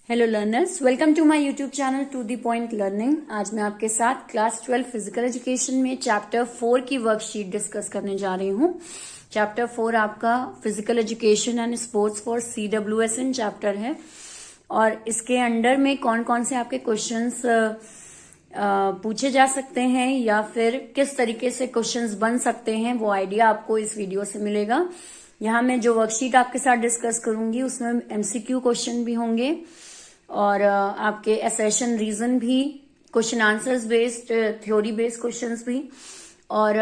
Hello learners, welcome to my YouTube channel to the point learning. आज मैं आपके साथ क्लास 12 फिजिकल एजुकेशन में चैप्टर 4 की वर्कशीट डिस्कस करने जा रही हूँ। चैप्टर 4 आपका physical education and sports for CWSN chapter है और इसके अंडर में कौन कौन से आपके क्वेश्चंस पूछे जा सकते हैं या फिर किस तरीके से क्वेश्चंस बन सकते हैं वो आइडिया आपको इस वीडियो से मिलेगा। यहाँ मैं जो वर्कशीट आपके साथ डिस्कस करूंगी उसमें MCQ क्वेश्चन भी होंगे और आपके असर्शन रीजन भी, question answers based, theory based questions भी और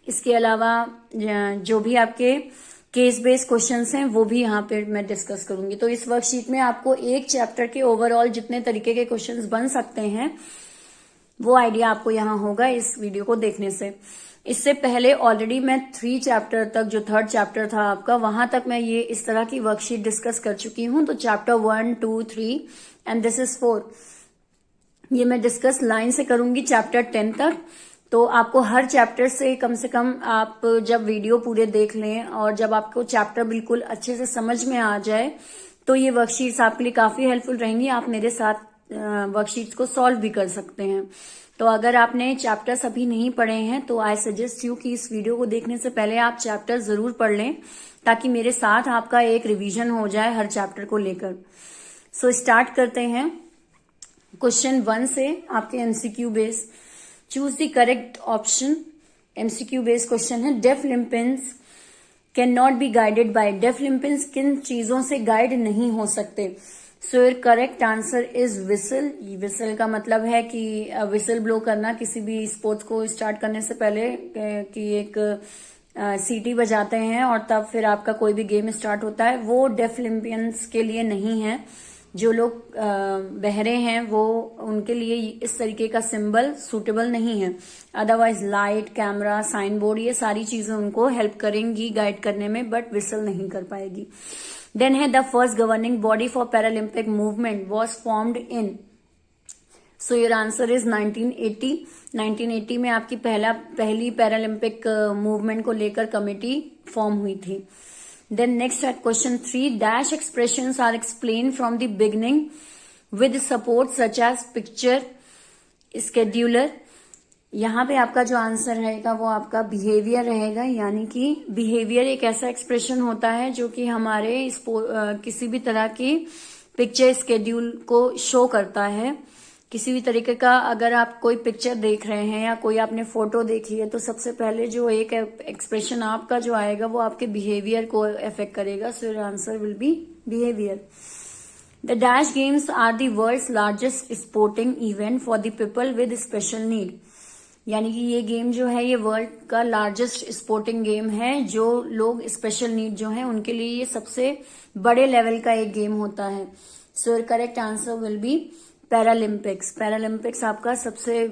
इसके अलावा जो भी आपके केस बेस्ड क्वेश्चंस हैं वो भी यहाँ पे मैं डिस्कस करूंगी। तो इस वर्कशीट में आपको एक चैप्टर के ओवरऑल जितने तरीके के क्वेश्चंस बन सकते हैं वो आइडिया आपको यहाँ होगा इस वीडियो को देखने से। इससे पहले ऑलरेडी मैं 3 चैप्टर तक, जो 3rd चैप्टर था आपका, वहां तक मैं ये इस तरह की वर्कशीट डिस्कस कर चुकी हूं। तो चैप्टर 1, 2, 3 एंड दिस इज 4 ये मैं डिस्कस लाइन से करूंगी चैप्टर 10 तक। तो आपको हर चैप्टर से कम आप जब वीडियो पूरे देख लें और जब आपको चैप्टर बिल्कुल अच्छे से समझ में आ जाए तो ये वर्कशीट्स आपके लिए काफी हेल्पफुल रहेंगी। आप मेरे साथ वर्कशीट्स को सॉल्व भी कर सकते हैं। तो अगर आपने चैप्टर्स अभी नहीं पढ़े हैं तो आई सजेस्ट यू कि इस वीडियो को देखने से पहले आप चैप्टर जरूर पढ़ लें ताकि मेरे साथ आपका एक रिवीजन हो जाए हर चैप्टर को लेकर। सो स्टार्ट करते हैं क्वेश्चन 1 से। आपके MCQ base, choose the correct option. MCQ base question है, Deaflympians cannot be guided by. Deaflympians किन चीजों से गाइड नहीं हो सकते? So your correct answer is whistle. Whistle का मतलब है कि विसल ब्लो करना किसी भी स्पोर्ट्स को स्टार्ट करने से पहले, कि एक सीटी बजाते हैं और तब फिर आपका कोई भी गेम स्टार्ट होता है, वो डेफ लिम्पियंस के लिए नहीं है। जो लोग बहरे हैं वो, उनके लिए इस तरीके का सिंबल सूटेबल नहीं है। Otherwise light, camera, sign board, ये सारी चीजें उनको हेल्प करेंगी गाइड करने में, बट विसल नहीं कर पाएगी। देन है, the first governing body for Paralympic movement was formed in. So your answer is 1980। 1980 में आपकी पहली पैरालंपिक मूवमेंट को लेकर कमेटी फॉर्म हुई थी। Then next at question 3, dash expressions are explain from the beginning with support such as picture, scheduler. यहाँ पे आपका जो आंसर रहेगा वो आपका बिहेवियर रहेगा, यानी कि बिहेवियर एक ऐसा एक्सप्रेशन होता है जो कि हमारे किसी भी तरह की पिक्चर स्केड्यूल को शो करता है। किसी भी तरीके का अगर आप कोई पिक्चर देख रहे हैं या कोई आपने फोटो देखी है तो सबसे पहले जो एक एक्सप्रेशन आपका जो आएगा वो आपके बिहेवियर को अफेक्ट करेगा। So your answer will be behaviour. The dash games are the world's largest sporting event for the people with special need. यानी कि ये गेम जो है ये वर्ल्ड का लार्जेस्ट स्पोर्टिंग गेम है। जो लोग स्पेशल नीड जो है उनके लिए ये सबसे बड़े लेवल का एक गेम होता है। So correct answer will B Paralympics. Paralympics आपका सबसे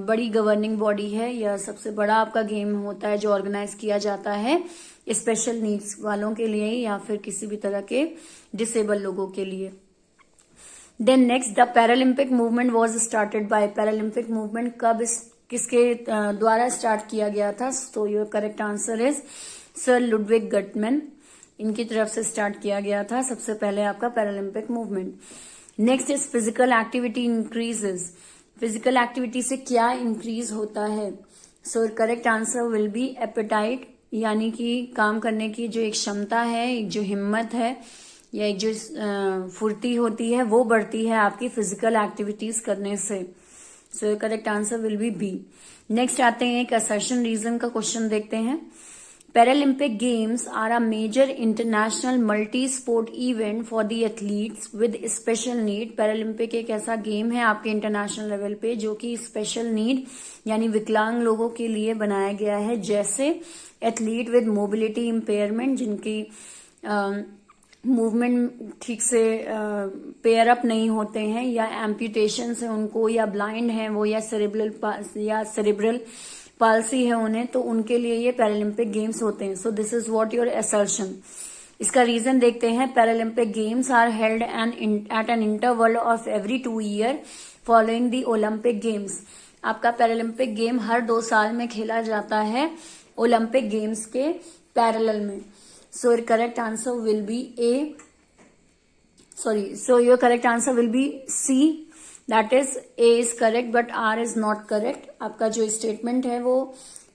बड़ी गवर्निंग बॉडी है या सबसे बड़ा आपका गेम होता है जो ऑर्गेनाइज किया जाता है स्पेशल नीड्स वालों के लिए या फिर किसी भी तरह के डिसेबल लोगों के लिए। Then next, the Paralympic movement was started by. Paralympic movement कब किसके द्वारा स्टार्ट किया गया था? तो your correct answer is sir Ludwig Guttmann, इनकी तरफ से स्टार्ट किया गया था सबसे पहले आपका Paralympic movement. Next is physical activity increases. Physical activity से क्या इंक्रीज होता है? So correct answer will be appetite, यानी कि काम करने की जो एक क्षमता है, एक जो हिम्मत है या एक जो फुर्ती होती है वो बढ़ती है आपकी फिजिकल एक्टिविटीज करने से। So correct answer will be B. Next आते हैं एक असर्शन रीजन का क्वेश्चन देखते हैं। Paralympic games are a major international multi sport event for the athletes with special need. पैरालंपिक एक ऐसा गेम है आपके इंटरनेशनल लेवल पे जो कि स्पेशल नीड यानी विकलांग लोगों के लिए बनाया गया है, जैसे एथलीट विद मोबिलिटी इम्पेयरमेंट, जिनकी मूवमेंट ठीक से पेयर अप नहीं होते हैं या एम्प्यूटेशन है उनको, या ब्लाइंड है वो, या सेरेब्रल पाल्सी है उन्हें, तो उनके लिए ये पैरालंपिक गेम्स होते हैं। So this is what your assertion. इसका रीजन देखते हैं। Paralympic games are held at an interval of every 2 year following the Olympic games. आपका पैरालंपिक गेम हर 2 साल में खेला जाता है ओलंपिक गेम्स के पैरेलल में। सो correct answer will B A sorry, so your correct answer will be C, that is A is correct but R is not correct. आपका जो स्टेटमेंट है वो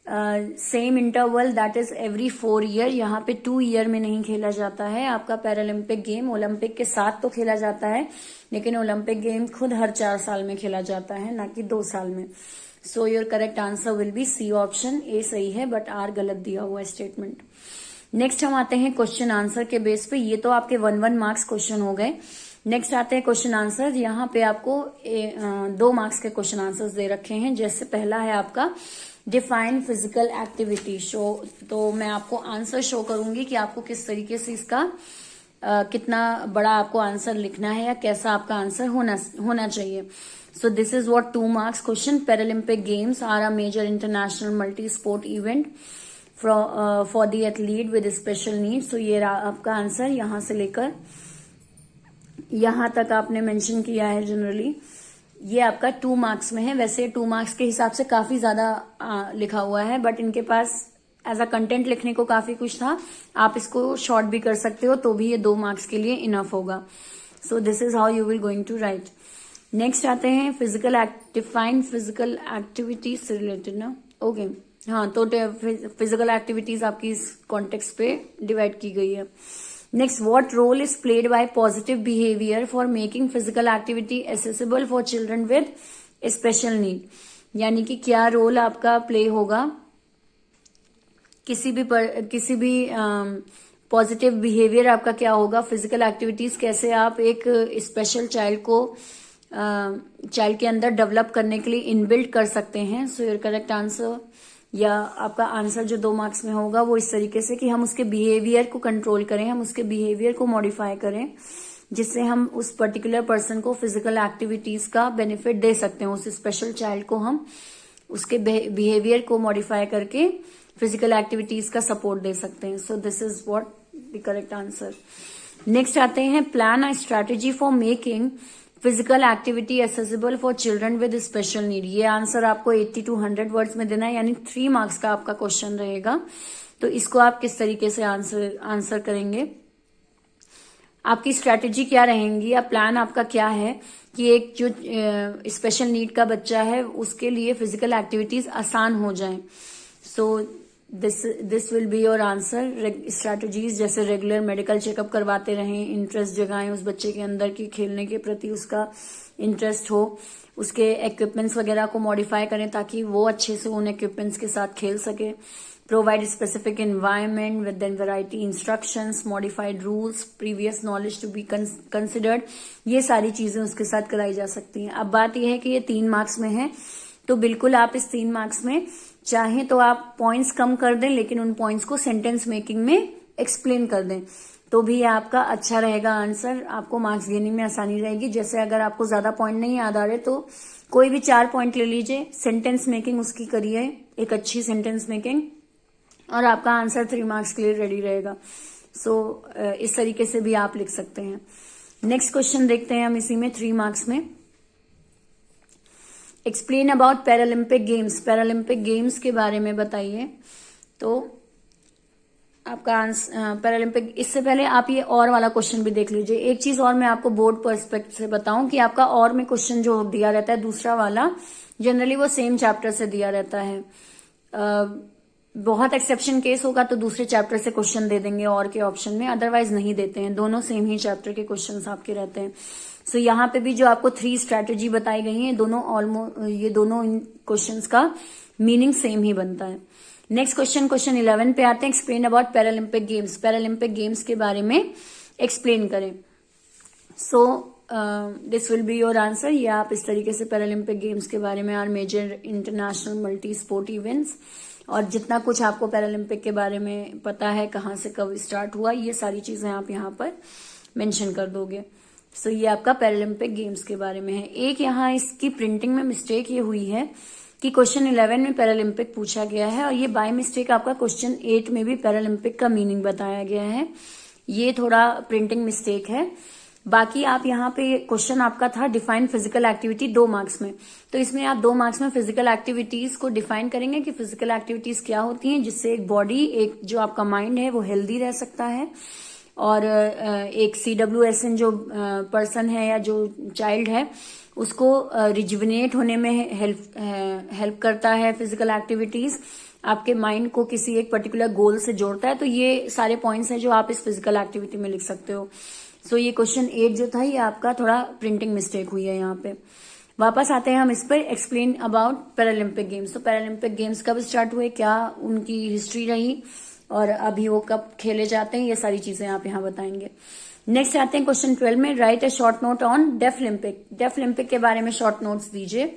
same interval that is every 4 year, यहाँ पे 2 year में नहीं खेला जाता है। आपका पैरालंपिक गेम ओलंपिक के साथ तो खेला जाता है, लेकिन ओलंपिक गेम खुद हर 4 साल में खेला जाता है, ना कि 2 साल में। So your correct answer will be C option, A सही है बट आर गलत दिया हुआ है स्टेटमेंट। नेक्स्ट हम आते हैं क्वेश्चन आंसर के बेस पे। ये तो आपके 1 मार्क्स क्वेश्चन हो गए। नेक्स्ट आते हैं क्वेश्चन आंसर। यहाँ पे आपको 2 मार्क्स के क्वेश्चन आंसर्स दे रखे हैं। जैसे पहला है आपका डिफाइन फिजिकल एक्टिविटी शो, तो मैं आपको आंसर शो करूंगी कि आपको किस तरीके से इसका कितना बड़ा आपको आंसर लिखना है या कैसा आपका आंसर होना चाहिए। So this is what 2 marks question. Paralympic games are a major international multi sport event for the athlete with special needs. तो ये आपका आंसर यहां से लेकर यहां तक आपने मेंशन किया है। जनरली ये आपका 2 मार्क्स में है। वैसे 2 मार्क्स के हिसाब से काफी ज्यादा लिखा हुआ है, बट इनके पास एज अ कंटेंट लिखने को काफी कुछ था। आप इसको शॉर्ट भी कर सकते हो, तो भी ये 2 मार्क्स के लिए इनफ होगा। So this is how you will going to write. Next आते हैं डिफाइन फिजिकल एक्टिविटीज से रिलेटेड ना। ओके हाँ, तो फिजिकल एक्टिविटीज आपकी इस कॉन्टेक्स्ट पे डिवाइड की गई है। Next, what role is played by positive behaviour for making physical activity accessible for children with special need, यानी कि क्या रोल आपका प्ले होगा किसी भी पॉजिटिव बिहेवियर आपका क्या होगा, फिजिकल एक्टिविटीज कैसे आप एक स्पेशल चाइल्ड के अंदर डेवलप करने के लिए इनबिल्ट कर सकते हैं। सो योर करेक्ट आंसर या आपका आंसर जो 2 मार्क्स में होगा वो इस तरीके से कि हम उसके बिहेवियर को कंट्रोल करें, हम उसके बिहेवियर को मॉडिफाई करें, जिससे हम उस पर्टिकुलर पर्सन को फिजिकल एक्टिविटीज का बेनिफिट दे सकते हैं। उस स्पेशल चाइल्ड को हम उसके बिहेवियर को मॉडिफाई करके फिजिकल एक्टिविटीज का सपोर्ट दे सकते हैं। So this is what the correct answer. Next आते हैं plan a strategy for making physical activity accessible for children with special need. ये आंसर आपको 80 to 100 वर्ड्स में देना है, यानी 3 मार्क्स का आपका क्वेश्चन रहेगा। तो इसको आप किस तरीके से आंसर करेंगे, आपकी स्ट्रैटेजी क्या रहेंगी या प्लान आपका क्या है कि एक जो स्पेशल नीड का बच्चा है उसके लिए फिजिकल एक्टिविटीज आसान हो जाए। So this will be your answer. Strategies जैसे रेगुलर मेडिकल चेकअप करवाते रहें, इंटरेस्ट जगाएं उस बच्चे के अंदर की खेलने के प्रति उसका इंटरेस्ट हो, उसके इक्विपमेंट्स वगैरह को मॉडिफाई करें ताकि वो अच्छे से उन इक्विपमेंट्स के साथ खेल सके। Provide specific environment with then variety instructions, modified rules, previous knowledge to be considered. ये सारी चीजें उसके साथ कराई जा सकती हैं। अब बात यह है कि ये 3 मार्क्स में है, तो बिल्कुल आप इस 3 मार्क्स में चाहें तो आप पॉइंट्स कम कर दें, लेकिन उन पॉइंट्स को सेंटेंस मेकिंग में एक्सप्लेन कर दें, तो भी आपका अच्छा रहेगा आंसर। आपको मार्क्स देने में आसानी रहेगी। जैसे अगर आपको ज्यादा पॉइंट नहीं याद आ रहे तो कोई भी 4 पॉइंट ले लीजिए, सेंटेंस मेकिंग उसकी करिए, एक अच्छी सेंटेंस मेकिंग, और आपका आंसर 3 मार्क्स के लिए रेडी रहेगा। सो इस तरीके से भी आप लिख सकते हैं। नेक्स्ट क्वेश्चन देखते हैं हम इसी में 3 मार्क्स में। Explain about Paralympic games. Paralympic games के बारे में बताइए। तो आपका आंसर पैरालंपिक, इससे पहले आप ये और वाला क्वेश्चन भी देख लीजिए। एक चीज और मैं आपको बोर्ड पर्सपेक्ट से बताऊं कि आपका और में क्वेश्चन जो दिया रहता है दूसरा वाला, जनरली वो सेम चैप्टर से दिया रहता है। बहुत एक्सेप्शन केस होगा तो दूसरे चैप्टर से क्वेश्चन दे देंगे और के ऑप्शन में, अदरवाइज नहीं देते हैं। दोनों सेम ही चैप्टर के क्वेश्चंस आपके रहते हैं। सो यहाँ पे भी जो आपको 3 स्ट्रैटेजी बताई गई है, ये दोनों क्वेश्चंस का मीनिंग सेम ही बनता है। नेक्स्ट क्वेश्चन 11 पे आते हैं। Explain about Paralympic games. Paralympic games के बारे में एक्सप्लेन करें। So this will be your answer. ये आप इस तरीके से पैरालंपिक गेम्स के बारे में are major international multi sport events, और जितना कुछ आपको पैरालंपिक के बारे में पता है, कहाँ से कब स्टार्ट हुआ, ये सारी चीजें आप यहाँ पर मेंशन कर दोगे। सो ये आपका पैरालंपिक गेम्स के बारे में है। एक यहाँ इसकी प्रिंटिंग में मिस्टेक ये हुई है कि क्वेश्चन 11 में पैरालंपिक पूछा गया है, और ये बाय मिस्टेक आपका क्वेश्चन 8 में भी पैरालंपिक का मीनिंग बताया गया है। ये थोड़ा प्रिंटिंग मिस्टेक है। बाकी आप यहाँ पे क्वेश्चन आपका था डिफाइन फिजिकल एक्टिविटी 2 मार्क्स में, तो इसमें आप 2 मार्क्स में फिजिकल एक्टिविटीज को डिफाइन करेंगे कि फिजिकल एक्टिविटीज क्या होती हैं, जिससे एक बॉडी, एक जो आपका माइंड है वो हेल्दी रह सकता है, और एक CWSN जो पर्सन है या जो चाइल्ड है उसको रिजुविनेट होने में हेल्प करता है। फिजिकल एक्टिविटीज आपके माइंड को किसी एक पर्टिकुलर गोल से जोड़ता है। तो ये सारे पॉइंट्स हैं जो आप इस फिजिकल एक्टिविटी में लिख सकते हो। सो ये क्वेश्चन 8 जो था ये आपका थोड़ा प्रिंटिंग मिस्टेक हुई है यहाँ पे। वापस आते हैं हम इस पर, एक्सप्लेन अबाउट पैरालंपिक गेम्स। तो पैरालंपिक गेम्स कब स्टार्ट हुए, क्या उनकी हिस्ट्री रही और अभी वो कब खेले जाते हैं, ये सारी चीजें आप यहाँ बताएंगे। नेक्स्ट आते हैं क्वेश्चन 12 में, write a short note on deaf Olympic. Deaf Olympic के बारे में शॉर्ट नोट्स दीजिए।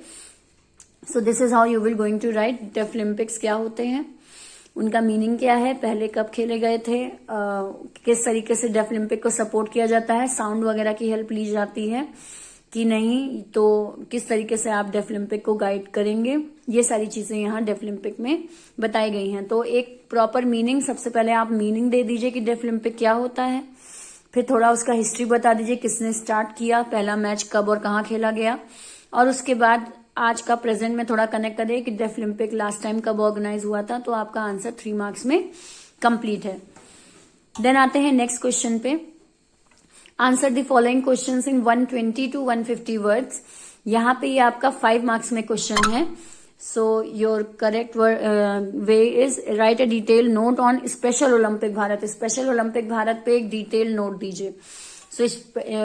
So this is how you will going to write deaf Olympics क्या होते हैं, उनका मीनिंग क्या है, पहले कब खेले गए थे, किस तरीके से डेफ ओलंपिक को सपोर्ट किया जाता है, साउंड वगैरह की हेल्प ली जाती है कि नहीं, तो किस तरीके से आप डेफ ओलंपिक को गाइड करेंगे, ये सारी चीजें यहाँ डेफ ओलंपिक में बताई गई हैं। तो एक प्रॉपर मीनिंग, सबसे पहले आप मीनिंग दे दीजिए कि डेफ ओलंपिक क्या होता है, फिर थोड़ा उसका हिस्ट्री बता दीजिए, किसने स्टार्ट किया, पहला मैच कब और कहाँ खेला गया, और उसके बाद आज का प्रेजेंट में थोड़ा कनेक्ट करें कि डेफ ओलंपिक लास्ट टाइम कब ऑर्गेनाइज हुआ था। तो आपका आंसर 3 मार्क्स में कंप्लीट है। देन आते हैं नेक्स्ट क्वेश्चन पे, answer the following questions in 120 to 150 words. यहाँ पे ये आपका 5 मार्क्स में क्वेश्चन है। So your correct way is right a detail note on special Olympic Bharat. Special Olympic Bharat पे एक डिटेल नोट दीजिए। सो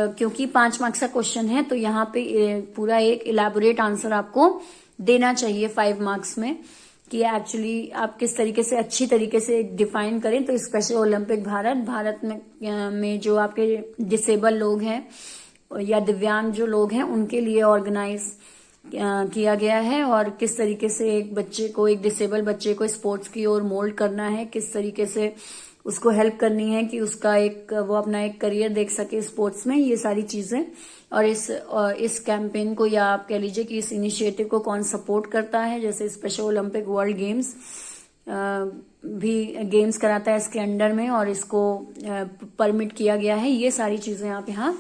क्योंकि 5 मार्क्स का क्वेश्चन है तो यहाँ पे पूरा एक इलेबोरेट आंसर आपको देना चाहिए 5 मार्क्स में, कि एक्चुअली आप किस तरीके से अच्छी तरीके से डिफाइन करें। तो स्पेशल ओलंपिक भारत में जो आपके डिसेबल लोग हैं या दिव्यांग जो लोग हैं उनके लिए ऑर्गेनाइज किया गया है, और किस तरीके से एक बच्चे को, एक डिसेबल बच्चे को स्पोर्ट्स की ओर मोल्ड करना है, किस तरीके से उसको हेल्प करनी है कि उसका वो अपना एक करियर देख सके स्पोर्ट्स में, ये सारी चीजें। और इस कैंपेन को, या आप कह लीजिए कि इस इनिशिएटिव को कौन सपोर्ट करता है, जैसे स्पेशल ओलंपिक वर्ल्ड गेम्स भी गेम्स कराता है इसके अंडर में, और इसको परमिट किया गया है, ये सारी चीजें आप यहाँ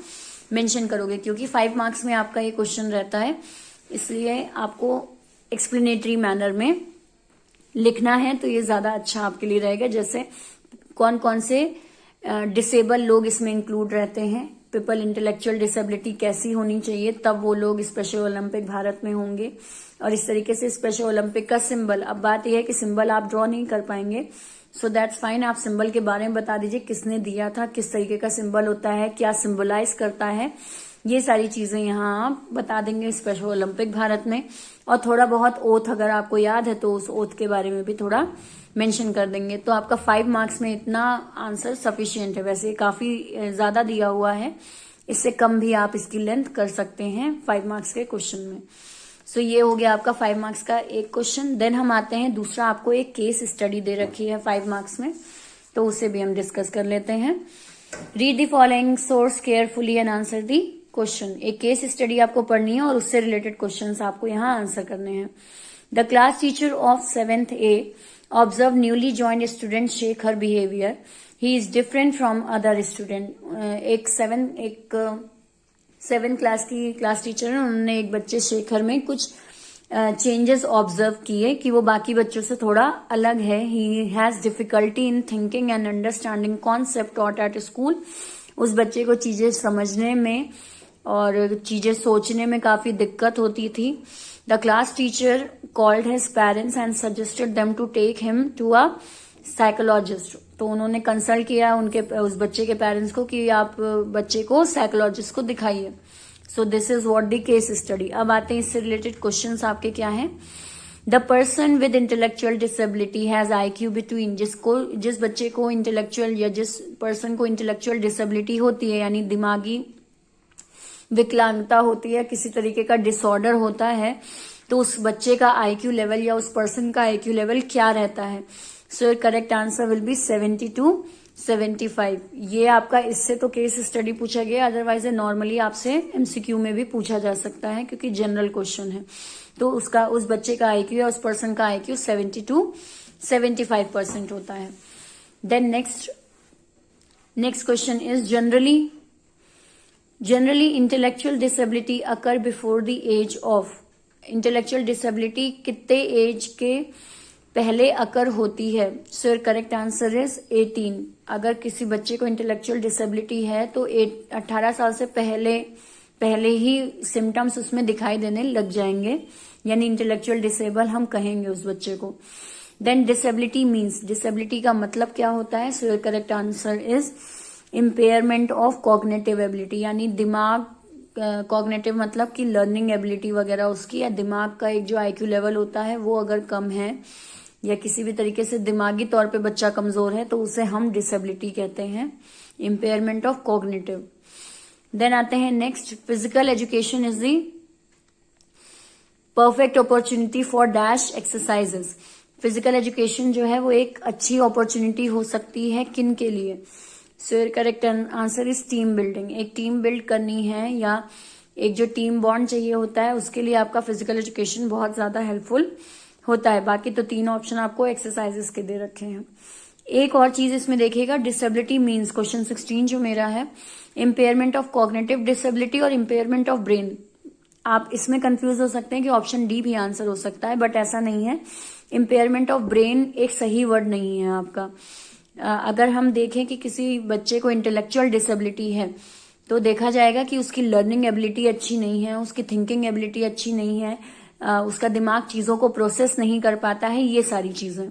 मेंशन करोगे। क्योंकि 5 मार्क्स में आपका ये क्वेश्चन रहता है, इसलिए आपको एक्सप्लेनेटरी मैनर में लिखना है, तो ये ज्यादा अच्छा आपके लिए रहेगा। जैसे कौन कौन से डिसेबल लोग इसमें इंक्लूड रहते हैं, पीपल इंटेलेक्चुअल डिसेबिलिटी कैसी होनी चाहिए, तब वो लोग स्पेशल ओलंपिक भारत में होंगे। और इस तरीके से स्पेशल ओलंपिक का सिंबल, अब बात यह है कि सिंबल आप ड्रॉ नहीं कर पाएंगे, सो दैट्स फाइन, आप सिंबल के बारे में बता दीजिए, किसने दिया था, किस तरीके का सिंबल होता है, क्या सिंबलाइज करता है, ये सारी चीजें यहाँ आप बता देंगे स्पेशल ओलंपिक भारत में। और थोड़ा बहुत ओथ अगर आपको याद है तो उस ओथ के बारे में भी थोड़ा मेंशन कर देंगे। तो आपका 5 मार्क्स में इतना आंसर सफिशिएंट है। वैसे काफी ज्यादा दिया हुआ है, इससे कम भी आप इसकी लेंथ कर सकते हैं 5 मार्क्स के क्वेश्चन में। सो ये हो गया आपका 5 मार्क्स का एक क्वेश्चन। देन हम आते हैं दूसरा, आपको एक केस स्टडी दे रखी है 5 मार्क्स में, तो उसे भी हम डिस्कस कर लेते हैं। Read the following source carefully and answer the question. एक केस स्टडी आपको पढ़नी है और उससे रिलेटेड क्वेश्चंस आपको यहाँ आंसर करने हैं। The class teacher of 7th A observed newly joined student Shekhar behavior. He is different from other student. एक 7 क्लास की क्लास टीचर है, उन्होंने एक बच्चे शेखर में कुछ चेंजेस ऑब्जर्व किए कि वो बाकी बच्चों से थोड़ा अलग है। He has difficulty in thinking and understanding concept taught at school. उस बच्चे को चीजें समझने में और चीजें सोचने में काफी दिक्कत होती थी। The class teacher called his parents and suggested them to take him to a psychologist. तो उन्होंने कंसल्ट किया उस बच्चे के पेरेंट्स को कि आप बच्चे को साइकोलॉजिस्ट को दिखाइए। सो this is what the case study. अब आते हैं इससे रिलेटेड क्वेश्चंस आपके क्या हैं। The person with intellectual disability has IQ between, जिस बच्चे को इंटेलेक्चुअल या जिस पर्सन को इंटेलेक्चुअल डिसेबिलिटी होती है, यानी दिमागी विकलांगता होती है, किसी तरीके का डिसऑर्डर होता है, तो उस बच्चे का IQ लेवल या उस पर्सन का IQ लेवल क्या रहता है। So correct answer will B 70 to 75। ये आपका इससे तो केस स्टडी पूछा गया, अदरवाइज नॉर्मली आपसे MCQ में भी पूछा जा सकता है क्योंकि जनरल क्वेश्चन है। तो उसका, उस बच्चे का IQ या उस पर्सन का IQ 70 to 75% होता है। Then next question is generally intellectual disability occur before the age of. Intellectual disability कितने एज के पहले अकर होती है? So your correct answer is 18। अगर किसी बच्चे को इंटेलेक्चुअल डिसेबिलिटी है तो 18 साल से पहले ही सिम्टम्स उसमें दिखाई देने लग जाएंगे, यानी इंटेलेक्चुअल डिसेबल हम कहेंगे उस बच्चे को। देन डिसेबिलिटी मीन्स, डिसेबिलिटी का मतलब क्या होता है? So your correct answer is impairment of cognitive ability, यानी दिमाग, कॉग्निटिव मतलब कि लर्निंग एबिलिटी वगैरह उसकी, या दिमाग का एक जो आईक्यू लेवल होता है वो अगर कम है या किसी भी तरीके से दिमागी तौर पे बच्चा कमजोर है तो उसे हम डिसेबिलिटी कहते हैं, इम्पेयरमेंट ऑफ कॉग्निटिव। देन आते हैं next, physical education is the perfect opportunity for dash exercises. Physical education जो है वो एक अच्छी अपॉर्चुनिटी हो सकती है किन के लिए? सो your correct answer is team building. एक टीम बिल्ड करनी है या एक जो टीम बॉन्ड चाहिए होता है उसके लिए आपका फिजिकल एजुकेशन बहुत ज्यादा हेल्पफुल होता है। बाकी तो 3 ऑप्शन आपको एक्सरसाइजेस के दे रखे हैं। एक और चीज इसमें देखिएगा, डिसेबिलिटी मीन्स, क्वेश्चन 16 जो मेरा है, इम्पेयरमेंट ऑफ कॉग्निटिव डिसेबिलिटी और इम्पेयरमेंट ऑफ ब्रेन। आप इसमें कंफ्यूज हो सकते हैं कि ऑप्शन डी भी आंसर हो सकता है, बट ऐसा नहीं है। इम्पेयरमेंट ऑफ ब्रेन एक सही वर्ड नहीं है आपका। अगर हम देखें कि किसी बच्चे को इंटेलेक्चुअल डिसेबिलिटी है तो देखा जाएगा कि उसकी लर्निंग एबिलिटी अच्छी नहीं है, उसकी थिंकिंग एबिलिटी अच्छी नहीं है, उसका दिमाग चीजों को प्रोसेस नहीं कर पाता है, ये सारी चीजें।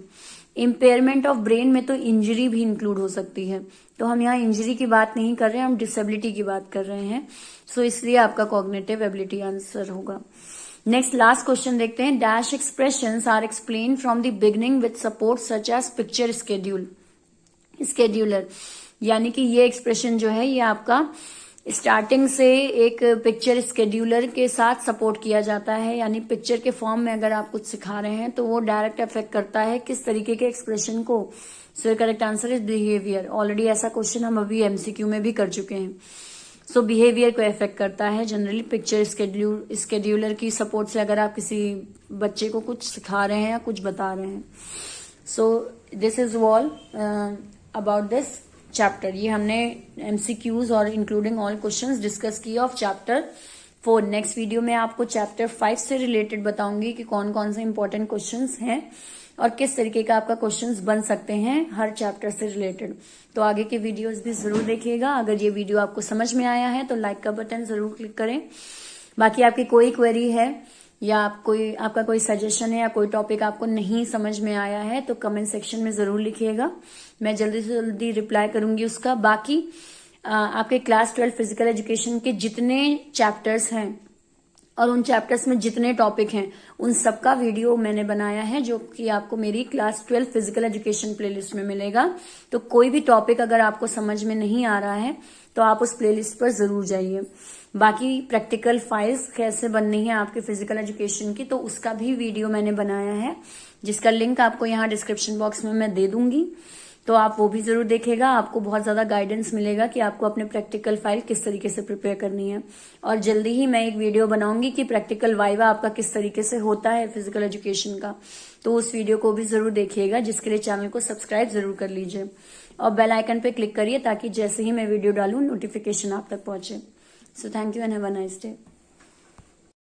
इम्पेयरमेंट ऑफ ब्रेन में तो इंजरी भी इंक्लूड हो सकती है, तो हम यहाँ इंजरी की बात नहीं कर रहे हैं, हम डिसेबिलिटी की बात कर रहे हैं। सो इसलिए आपका कॉग्निटिव एबिलिटी आंसर होगा। नेक्स्ट लास्ट क्वेश्चन देखते हैं, dash expressions are explain from the beginning with support such as picture scheduler, यानी कि ये एक्सप्रेशन जो है ये आपका स्टार्टिंग से एक पिक्चर स्केड्यूलर के साथ सपोर्ट किया जाता है, यानी पिक्चर के फॉर्म में अगर आप कुछ सिखा रहे हैं तो वो डायरेक्ट अफेक्ट करता है किस तरीके के एक्सप्रेशन को। सो correct answer is behaviour. Already ऐसा क्वेश्चन हम अभी एमसीक्यू में भी कर चुके हैं। सो बिहेवियर को इफेक्ट करता है जनरली पिक्चर स्केड्यूलर की सपोर्ट से, अगर आप किसी बच्चे को कुछ सिखा रहे हैं या कुछ बता रहे हैं। So this is all about this chapter. ये हमने एमसीक्यूज और इंक्लूडिंग ऑल क्वेश्चंस डिस्कस किए ऑफ चैप्टर 4। नेक्स्ट वीडियो में आपको चैप्टर 5 से रिलेटेड बताऊंगी कि कौन कौन से इंपॉर्टेंट क्वेश्चंस हैं और किस तरीके का आपका क्वेश्चंस बन सकते हैं हर चैप्टर से रिलेटेड। तो आगे के वीडियोस भी जरूर देखिएगा। अगर ये वीडियो आपको समझ में आया है तो लाइक का बटन जरूर क्लिक करें। बाकी आपकी कोई क्वेरी है या आपका कोई सजेशन है या कोई टॉपिक आपको नहीं समझ में आया है तो कमेंट सेक्शन में जरूर लिखिएगा, मैं जल्दी से जल्दी रिप्लाई करूंगी उसका। बाकी आपके क्लास 12 फिजिकल एजुकेशन के जितने चैप्टर्स हैं और उन चैप्टर्स में जितने टॉपिक हैं उन सबका वीडियो मैंने बनाया है, जो कि आपको मेरी क्लास 12 फिजिकल एजुकेशन प्लेलिस्ट में मिलेगा। तो कोई भी टॉपिक अगर आपको समझ में नहीं आ रहा है तो आप उस प्लेलिस्ट पर जरूर जाइए। बाकी प्रैक्टिकल फाइल्स कैसे बननी है आपके फिजिकल एजुकेशन की, तो उसका भी वीडियो मैंने बनाया है, जिसका लिंक आपको यहाँ डिस्क्रिप्शन बॉक्स में मैं दे दूंगी, तो आप वो भी जरूर देखेगा। आपको बहुत ज्यादा गाइडेंस मिलेगा कि आपको अपने प्रैक्टिकल फाइल किस तरीके से प्रिपेयर करनी है। और जल्दी ही मैं एक वीडियो बनाऊंगी कि प्रैक्टिकल वाइवा आपका किस तरीके से होता है फिजिकल एजुकेशन का, तो उस वीडियो को भी जरूर देखिएगा, जिसके लिए चैनल को सब्सक्राइब जरूर कर लीजिए और बेल आइकन पे क्लिक करिए ताकि जैसे ही मैं वीडियो डालूं नोटिफिकेशन आप तक पहुंचे। So thank you and have a nice day.